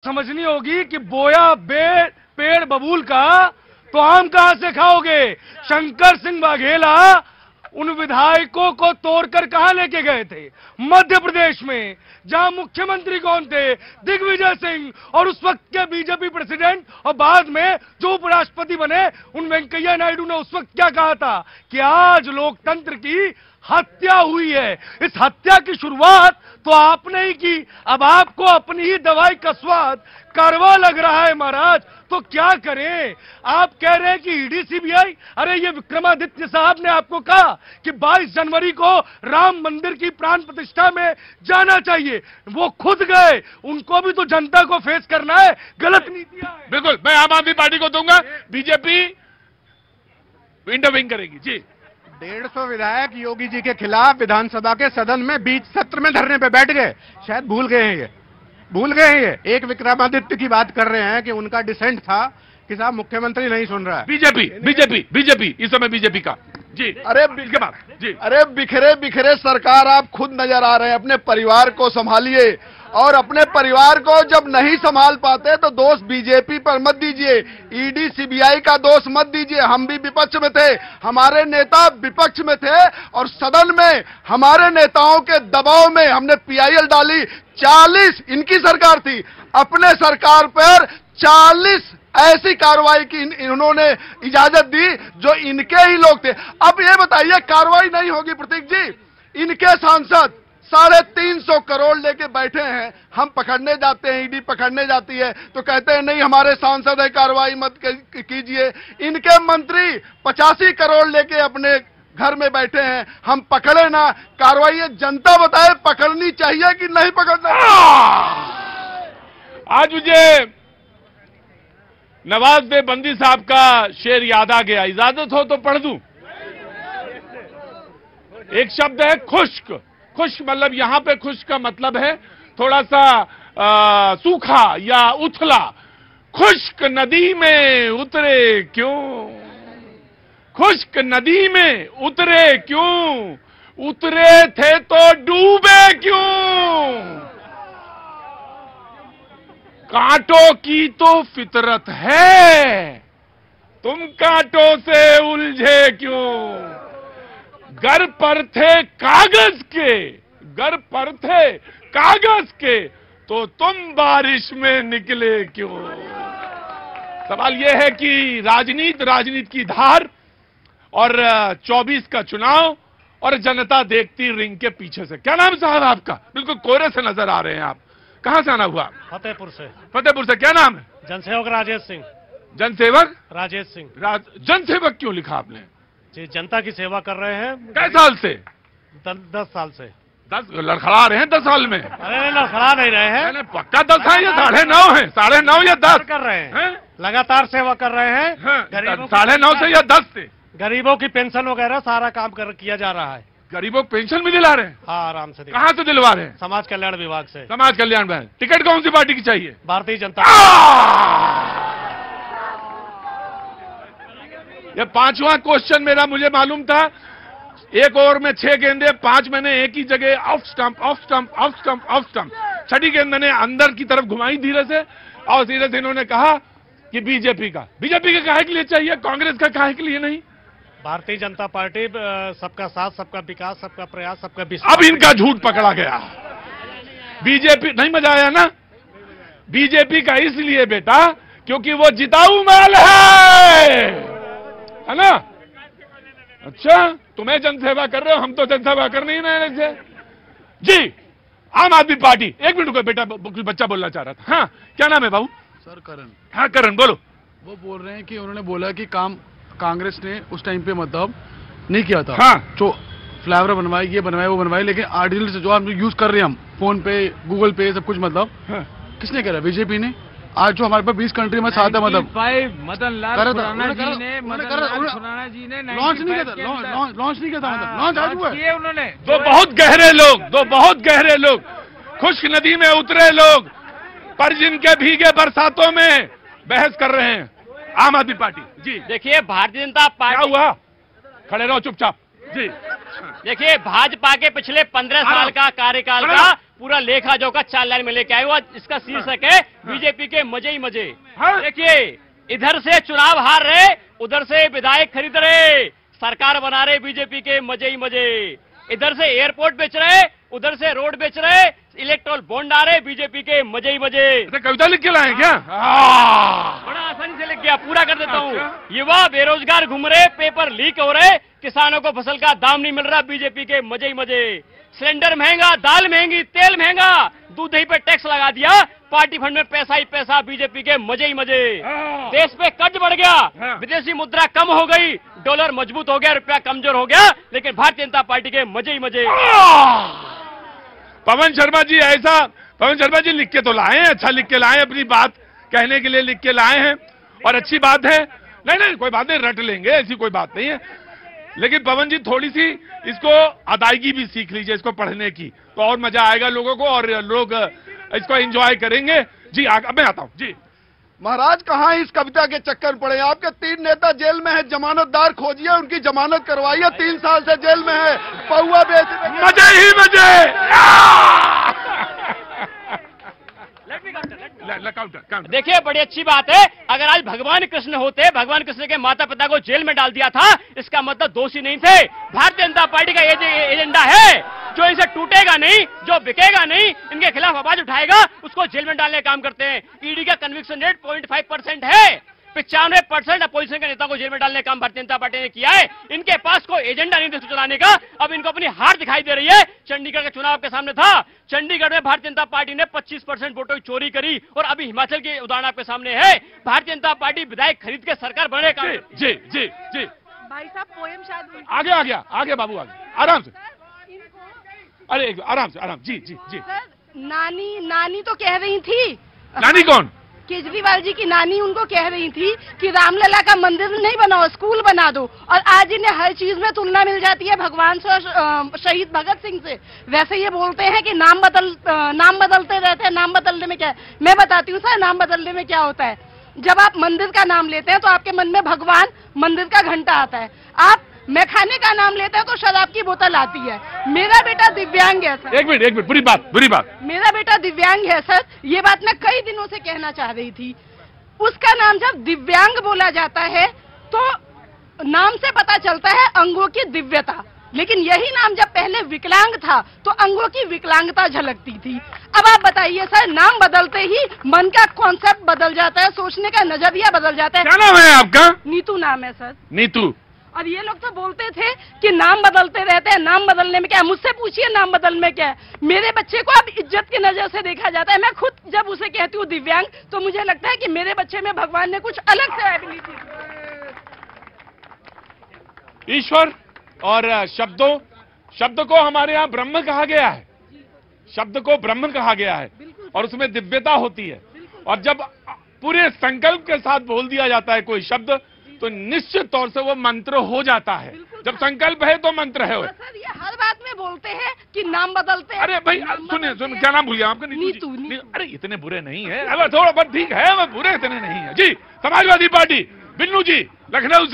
समझनी होगी कि बोया पेड़ बबूल का तो आम कहां से खाओगे। शंकर सिंह वाघेला उन विधायकों को तोड़कर कहां लेके गए थे? मध्य प्रदेश में, जहां मुख्यमंत्री कौन थे? दिग्विजय सिंह। और उस वक्त के बीजेपी प्रेसिडेंट और बाद में जो उपराष्ट्रपति बने उन वेंकैया नायडू ने उस वक्त क्या कहा था कि आज लोकतंत्र की हत्या हुई है। इस हत्या की शुरुआत तो आपने ही की। अब आपको अपनी ही दवाई का स्वाद कड़वा लग रहा है महाराज, तो क्या करें? आप कह रहे हैं कि ईडी सीबीआई, अरे ये विक्रमादित्य साहब ने आपको कहा कि 22 जनवरी को राम मंदिर की प्राण प्रतिष्ठा में जाना चाहिए, वो खुद गए। उनको भी तो जनता को फेस करना है, गलत नीतियां हैं। बिल्कुल, मैं आम आदमी पार्टी को दूंगा, बीजेपी इंटरविन करेगी जी। 150 विधायक योगी जी के खिलाफ विधानसभा के सदन में बीच सत्र में धरने पे बैठ गए। शायद भूल गए हैं ये एक विक्रमादित्य की बात कर रहे हैं कि उनका डिसेंट था कि साहब मुख्यमंत्री नहीं सुन रहा है। बीजेपी इस समय बीजेपी का जी। अरे बिखरे बिखरे सरकार आप खुद नजर आ रहे हैं। अपने परिवार को संभालिए, और अपने परिवार को जब नहीं संभाल पाते तो दोष बीजेपी पर मत दीजिए, ईडी सीबीआई का दोष मत दीजिए। हम भी विपक्ष में थे, हमारे नेता विपक्ष में थे, और सदन में हमारे नेताओं के दबाव में हमने पीआईएल डाली। 40 इनकी सरकार थी, अपने सरकार पर 40 ऐसी कार्रवाई की इन्होंने इजाजत दी जो इनके ही लोग थे। अब ये बताइए, कार्रवाई नहीं होगी प्रतीक जी? इनके सांसद 350 करोड़ लेके बैठे हैं, हम पकड़ने जाते हैं, ईडी पकड़ने जाती है तो कहते हैं नहीं हमारे सांसद है, कार्रवाई मत कीजिए। इनके मंत्री 85 करोड़ लेके अपने घर में बैठे हैं, हम पकड़े ना, कार्रवाई जनता बताए पकड़नी चाहिए कि नहीं पकड़ना। आज मुझे नवाज़ बंदी साहब का शेर याद आ गया, इजाजत हो तो पढ़ दूं। एक शब्द है खुश्क। खुश्क मतलब यहां पे खुश्क का मतलब है थोड़ा सा सूखा या उथला। खुश्क नदी में उतरे क्यों, खुश्क नदी में उतरे क्यों, उतरे थे तो डूबे क्यों। कांटों की तो फितरत है, तुम कांटों से उलझे क्यों। घर पर थे कागज के, घर पर थे कागज के, तो तुम बारिश में निकले क्यों। सवाल यह है कि राजनीति की धार और 24 का चुनाव और जनता देखती रिंग के पीछे से। क्या नाम साहब आपका? बिल्कुल कोहरे से नजर आ रहे हैं आप। कहां से आना हुआ? फतेहपुर से। फतेहपुर से। क्या नाम है? जनसेवक राजेश सिंह। जनसेवक राजेश सिंह। जनसेवक क्यों लिखा आपने? जी, जनता की सेवा कर रहे हैं। कै साल से? 10 साल से। 10 लड़खड़ा रहे हैं 10 साल में? अरे लड़खड़ा नहीं रहे हैं, पक्का 10 है या 9.5 है? 9.5 या 10 कर रहे हैं, लगातार सेवा कर रहे हैं। 9.5 से या 10 से? गरीबों की पेंशन वगैरह सारा काम किया जा रहा है। गरीबों को पेंशन भी दिला रहे हैं? हाँ, आराम से। कहां से दिलवा रहे हैं? समाज कल्याण विभाग से। समाज कल्याण विभाग। टिकट कौन सी पार्टी की चाहिए? भारतीय जनता। ये 5वां क्वेश्चन मेरा, मुझे मालूम था। एक ओवर में 6 गेंदे, 5 मैंने एक ही जगह off stump off stump off stump off stump. 6ठी गेंद मैंने अंदर की तरफ घुमाई धीरे से, और धीरे से इन्होंने कहा कि बीजेपी का काहे के लिए चाहिए, कांग्रेस का काहे के लिए नहीं। भारतीय जनता पार्टी सबका साथ, सबका विकास, सबका प्रयास, सबका विश्वास। अब इनका झूठ पकड़ा गया। बीजेपी नहीं, मजा आया ना? बीजेपी का इसलिए बेटा क्योंकि वो जिताऊ माल है ना? अच्छा, तुम्हें जनसेवा कर रहे हो, हम तो जनसेवा कर नहीं रहे जी। आम आदमी पार्टी। एक मिनट को बेटा, बच्चा बोलना चाह रहा था। हाँ, क्या नाम है बाबू? सर करण। हाँ करण, बोलो। वो बोल रहे हैं कि उन्होंने बोला कि काम कांग्रेस ने उस टाइम पे मतलब नहीं किया था। हाँ, जो फ्लाईओवर बनवाए, ये बनवाए, वो बनवाए, लेकिन आर्टिफिशियल से जो हम यूज कर रहे हैं, हम फोन पे, गूगल पे, सब कुछ मतलब किसने करा? बीजेपी ने। आज जो हमारे पास 20 कंट्री में साथ है, मतलब मदन लाल खुराना जी ने लॉन्च नहीं किया था, लॉन्च नहीं किया था, मतलब लॉन्च आज हुआ है। उन्होंने दो बहुत गहरे लोग, खुश्क नदी में उतरे लोग, पर जिनके भीगे बरसातों में बहस कर रहे हैं। आम आदमी पार्टी जी। देखिए, भारतीय जनता पार्टी। क्या हुआ? खड़े रहो चुपचाप जी। देखिए, भाजपा के पिछले 15 साल का कार्यकाल का पूरा लेखा जोखा 4 लाइन में लेके आए हुआ। इसका शीर्षक है बीजेपी के मजे ही मजे। देखिए, इधर से चुनाव हार रहे, उधर से विधायक खरीद रहे, सरकार बना रहे बीजेपी के मजे ही मजे। इधर से एयरपोर्ट बेच रहे, उधर से रोड बेच रहे, इलेक्ट्रल बॉन्ड आ रहे, बीजेपी के मजे ही मजे। कविता लिख के लाए क्या? बड़ा आसानी से लिख गया, पूरा कर देता हूँ। युवा बेरोजगार घूम रहे, पेपर लीक हो रहे, किसानों को फसल का दाम नहीं मिल रहा, बीजेपी के मजे ही मजे। सिलेंडर महंगा, दाल महंगी, तेल महंगा, दूध दही पे टैक्स लगा दिया, पार्टी फंड में पैसा ही पैसा, बीजेपी के मजे ही मजे। देश पे कर्ज बढ़ गया, विदेशी मुद्रा कम हो गई, डॉलर मजबूत हो गया, रुपया कमजोर हो गया, लेकिन भारतीय जनता पार्टी के मजे ही मजे। पवन शर्मा जी पवन शर्मा जी लिख के तो लाए हैं, अच्छा लिख के लाए हैं, अपनी बात कहने के लिए लिख के लाए हैं और अच्छी बात है। नहीं कोई बात नहीं, रट लेंगे, ऐसी कोई बात नहीं है। लेकिन पवन जी थोड़ी सी इसको अदायगी भी सीख लीजिए, इसको पढ़ने की, तो और मजा आएगा लोगों को और लोग इसको एंजॉय करेंगे। जी अब मैं आता हूं जी। महाराज कहाँ इस कविता के चक्कर पड़े? आपके 3 नेता जेल में है, जमानतदार खोजिए, उनकी जमानत करवाइए, 3 साल से जेल में है, पौवा बेच मजे ही मजे। देखिए, बड़ी अच्छी बात है। अगर आज भगवान कृष्ण होते, भगवान कृष्ण के माता पिता को जेल में डाल दिया था, इसका मतलब दोषी नहीं थे। भारतीय जनता पार्टी का एजेंडा है, जो इनसे टूटेगा नहीं, जो बिकेगा नहीं, इनके खिलाफ आवाज उठाएगा, उसको जेल में डालने का काम करते हैं। ईडी का कन्विक्शन रेट 0.5% है। 95% अपोजिशन के नेता को जेल में डालने का काम भारतीय जनता पार्टी ने किया है। इनके पास कोई एजेंडा नहीं देश को चलाने का। अब इनको अपनी हार दिखाई दे रही है। चंडीगढ़ का चुनाव आपके सामने था, चंडीगढ़ में भारतीय जनता पार्टी ने 25% वोटों की चोरी करी, और अभी हिमाचल के उदाहरण आपके सामने है। भारतीय जनता पार्टी विधायक खरीद के सरकार बनने का। जी जी जी भाई साहब, पोएम शायद आगे बाबू, आगे आराम से, अरे आराम से, आराम। जी जी जी। सर, नानी तो कह रही थी, नानी कौन? केजरीवाल जी की नानी उनको कह रही थी कि रामलला का मंदिर नहीं बनाओ, स्कूल बना दो। और आज इन्हें हर चीज में तुलना मिल जाती है भगवान से और शहीद भगत सिंह से। वैसे ये बोलते हैं कि नाम बदलते रहते हैं, नाम बदलने में क्या है? मैं बताती हूँ सर, नाम बदलने में क्या होता है। जब आप मंदिर का नाम लेते हैं तो आपके मन में भगवान, मंदिर का घंटा आता है। आप मैखाने का नाम लेते हैं तो शराब की बोतल आती है। मेरा बेटा दिव्यांग है सर। एक मिनट, बुरी बात। मेरा बेटा दिव्यांग है सर, ये बात मैं कई दिनों से कहना चाह रही थी। उसका नाम जब दिव्यांग बोला जाता है तो नाम से पता चलता है अंगों की दिव्यता, लेकिन यही नाम जब पहले विकलांग था तो अंगों की विकलांगता झलकती थी। अब आप बताइए सर, नाम बदलते ही मन का कॉन्सेप्ट बदल जाता है, सोचने का नजरिया बदल जाता है। क्या नाम है आपका? नीतू नाम है सर। नीतू। और ये लोग तो बोलते थे कि नाम बदलते रहते हैं, नाम बदलने में क्या है? मुझसे पूछिए नाम बदलने में क्या है। मेरे बच्चे को अब इज्जत की नजर से देखा जाता है। मैं खुद जब उसे कहती हूँ दिव्यांग, तो मुझे लगता है कि मेरे बच्चे में भगवान ने कुछ अलग से एबिलिटी। ईश्वर और शब्द को हमारे यहाँ ब्रह्म कहा गया है, शब्द को ब्रह्म कहा गया है, और उसमें दिव्यता होती है। और जब पूरे संकल्प के साथ बोल दिया जाता है कोई शब्द, तो निश्चित तौर से वो मंत्र हो जाता है। जब संकल्प है तो मंत्र है। सर, ये हर बात में बोलते हैं कि नाम बदलते हैं। अरे भाई सुनिए, क्या नाम भूल गया आपका? नीतू। अरे इतने बुरे नहीं है, अब थोड़ा बहुत ठीक है, बुरे इतने नहीं है जी। समाजवादी पार्टी, बिन्नू जी, लखनऊ से।